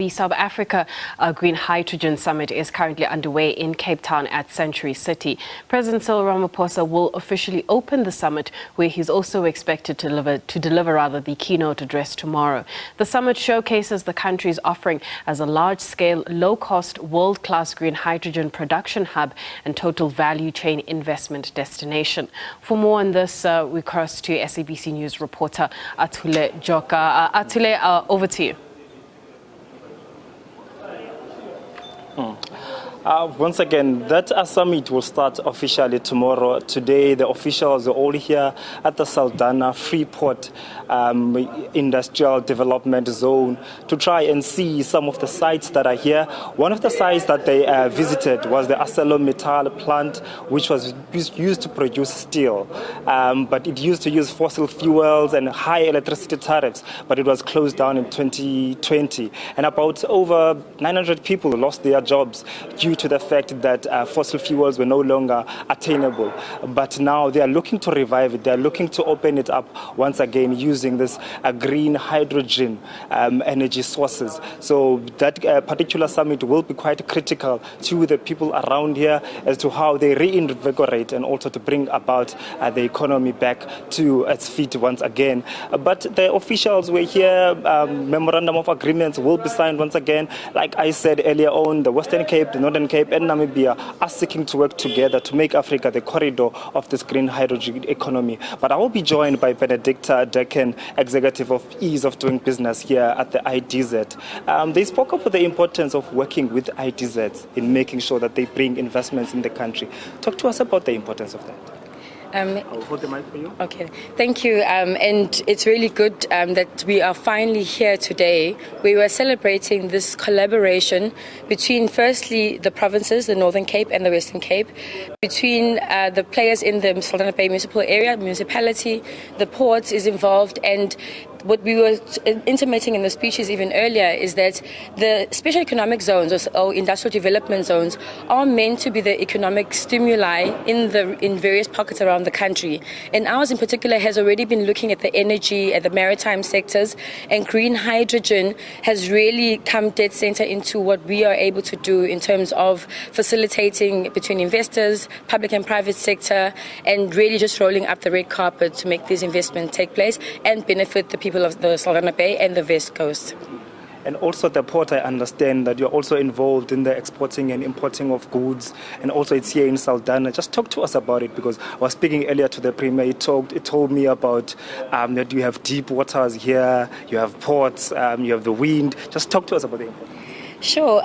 The South Africa Green Hydrogen Summit is currently underway in Cape Town at Century City. President Cyril Ramaphosa will officially open the summit, where he's also expected to deliver the keynote address tomorrow. The summit showcases the country's offering as a large-scale, low-cost, world-class green hydrogen production hub and total value chain investment destination. For more on this, we cross to SABC News reporter Atule Joka. Atule, over to you. Once again, that summit will start officially tomorrow. Today, the officials are all here at the Saldanha Freeport Industrial Development Zone to try and see some of the sites that are here. One of the sites that they visited was the ArcelorMittal plant, which was used to produce steel. But it used to use fossil fuels and high electricity tariffs, but it was closed down in 2020. And about over 900 people lost their jobs due to the fact that fossil fuels were no longer attainable. But now they are looking to revive it. They are looking to open it up once again using this green hydrogen energy sources. So that particular summit will be quite critical to the people around here as to how they reinvigorate and also to bring about the economy back to its feet once again. But the officials were here. Memorandum of agreements will be signed once again. Like I said earlier on, the Western Cape, the Northern Cape and Namibia are seeking to work together to make Africa the corridor of this green hydrogen economy. But I will be joined by Benedicta, Durcan, Executive of Ease of Doing Business here at the IDZ. They spoke about the importance of working with IDZs in making sure that they bring investments in the country. Talk to us about the importance of that. I'll hold the mic for you. Okay, thank you. And it's really good that we are finally here today. We were celebrating this collaboration between, firstly, the provinces, the Northern Cape and the Western Cape, between the players in the Saldanha Bay municipal area, municipality, the ports is involved, and what we were intimating in the speeches even earlier is that the special economic zones or industrial development zones are meant to be the economic stimuli in various pockets around the country. And ours in particular has already been looking at the energy, at the maritime sectors, and green hydrogen has really come dead center into what we are able to do in terms of facilitating between investors, public and private sector, and really just rolling up the red carpet to make these investments take place and benefit the people of the Saldanha Bay and the West Coast. And also the port, I understand that you're also involved in the exporting and importing of goods, and also it's here in Saldanha. Just talk to us about it, because I was speaking earlier to the Premier. He told me about that you have deep waters here, you have ports, you have the wind. Just talk to us about the import. Sure.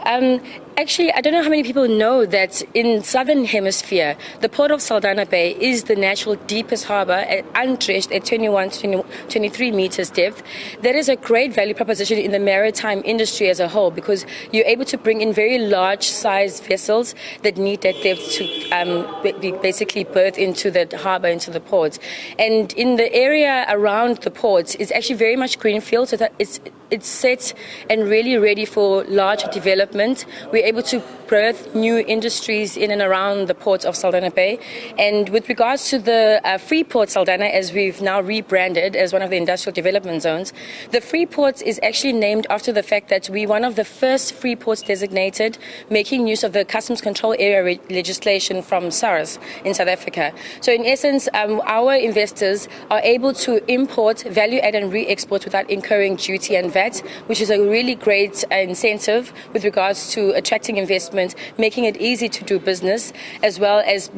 Actually, I don't know how many people know that in Southern Hemisphere, the port of Saldanha Bay is the natural deepest harbour, undredged at 23 meters depth. There is a great value proposition in the maritime industry as a whole, because you're able to bring in very large-sized vessels that need that depth to basically berth into the harbour, into the ports. And in the area around the ports, it's actually very much greenfield, so that it's set and really ready for large development. We're able to birth new industries in and around the port of Saldanha Bay. And with regards to the Freeport Saldanha, as we've now rebranded as one of the industrial development zones, the Freeport is actually named after the fact that we're one of the first free ports designated, making use of the customs control area legislation from SARS in South Africa. So in essence, our investors are able to import, value add and re-export without incurring duty and VAT, which is a really great incentive with regards to attracting investment, making it easy to do business, as well as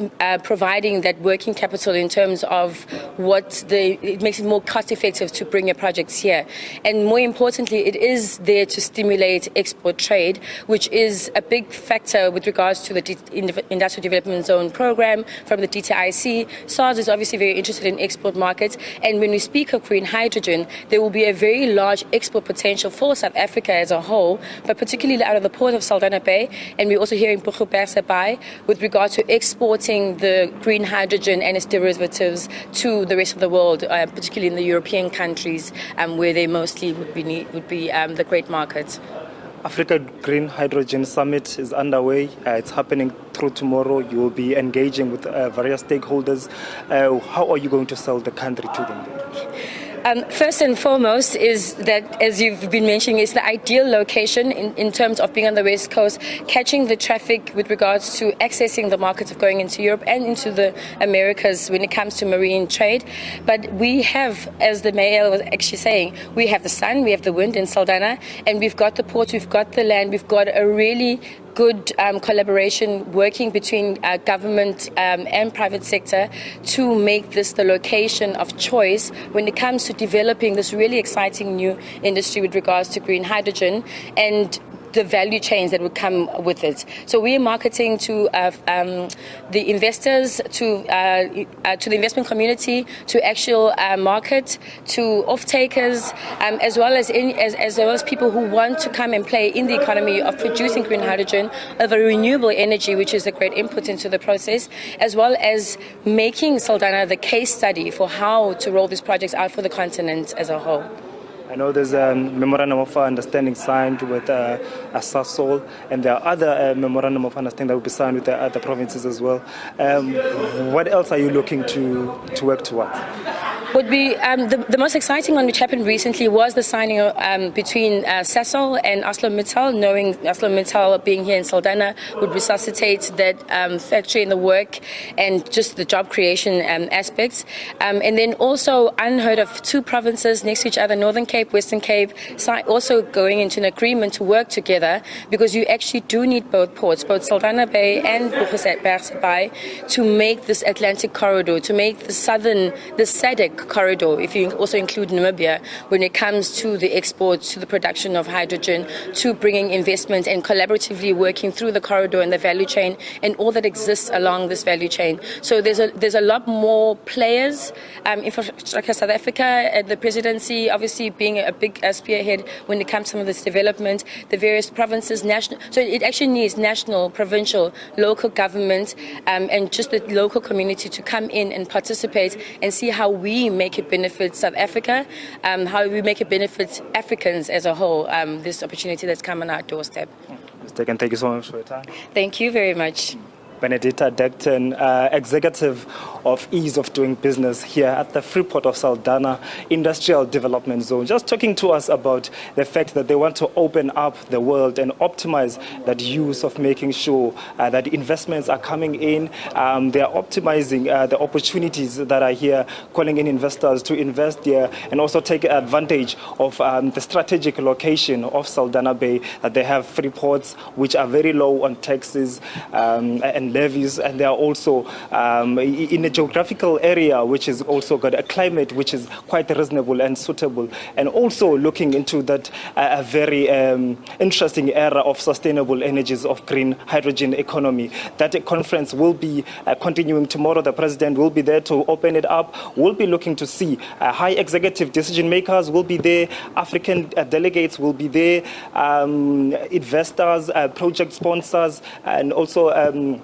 providing that working capital in terms of it makes it more cost effective to bring your projects here. And more importantly, it is there to stimulate export trade, which is a big factor with regards to the Industrial Development Zone program from the DTIC. SARS is obviously very interested in export markets, and when we speak of green hydrogen, there will be a very large export potential for South Africa as a whole, but particularly out of the port of Saldanha Bay, and we're also hearing Bay with regard to exporting the green hydrogen and its derivatives to the rest of the world, particularly in the European countries, where they mostly would be the great markets. Africa Green Hydrogen Summit is underway. It's happening through tomorrow. You will be engaging with various stakeholders. How are you going to sell the country to them? First and foremost is that, as you've been mentioning, is the ideal location in terms of being on the West Coast, catching the traffic with regards to accessing the markets of going into Europe and into the Americas when it comes to marine trade. But we have, as the mayor was actually saying, we have the sun, we have the wind in Saldanha, and we've got the ports, we've got the land, we've got a really good collaboration working between government and private sector to make this the location of choice when it comes to developing this really exciting new industry with regards to green hydrogen and the value chains that would come with it. So we are marketing to the investors, to the investment community, to actual market, to off-takers, as well as people who want to come and play in the economy of producing green hydrogen, of a renewable energy, which is a great input into the process, as well as making Saldanha the case study for how to roll these projects out for the continent as a whole. I know there's a memorandum of understanding signed with SASOL, and there are other memorandum of understanding that will be signed with the other provinces as well. What else are you looking to work towards? Would be the most exciting one, which happened recently, was the signing between SASOL and ArcelorMittal, knowing ArcelorMittal being here in Saldanha would resuscitate that factory and the work and just the job creation aspects. And then also unheard of, two provinces next to each other, Northern Cape, Western Cape, also going into an agreement to work together, because you actually do need both ports, both Saldanha Bay and Bergse Bay, to make this Atlantic corridor, to make the SADC corridor, if you also include Namibia, when it comes to the exports, to the production of hydrogen, to bringing investment and collaboratively working through the corridor and the value chain and all that exists along this value chain. So there's a lot more players. Infrastructure South Africa, the presidency obviously being a big spearhead when it comes to some of this development, the various provinces, national. So it actually needs national, provincial, local government, and just the local community to come in and participate and see how we make it benefit South Africa, how we make it benefit Africans as a whole, this opportunity that's come on our doorstep. Thank you so much for your time. Thank you very much. Benedicta, Executive of Ease of Doing Business here at the Freeport of Saldanha Industrial Development Zone, just talking to us about the fact that they want to open up the world and optimize that use of making sure that investments are coming in. They are optimizing the opportunities that are here, calling in investors to invest here and also take advantage of the strategic location of Saldanha Bay, that they have free ports which are very low on taxes and levies, and they are also in a geographical area which has also got a climate which is quite reasonable and suitable, and also looking into that a very interesting era of sustainable energies of green hydrogen economy. That conference will be continuing tomorrow. The president will be there to open it up. We'll be looking to see high executive decision makers will be there, African delegates will be there, investors, project sponsors, and also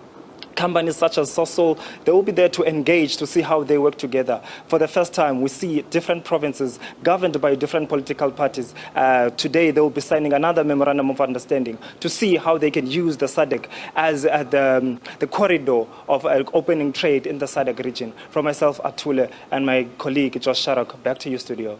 companies such as SASOL. They will be there to engage, to see how they work together. For the first time, we see different provinces governed by different political parties. Today, they will be signing another memorandum of understanding to see how they can use the SADC as the corridor of opening trade in the SADC region. From myself, Atule, and my colleague, Josh Sharak, back to you, studio.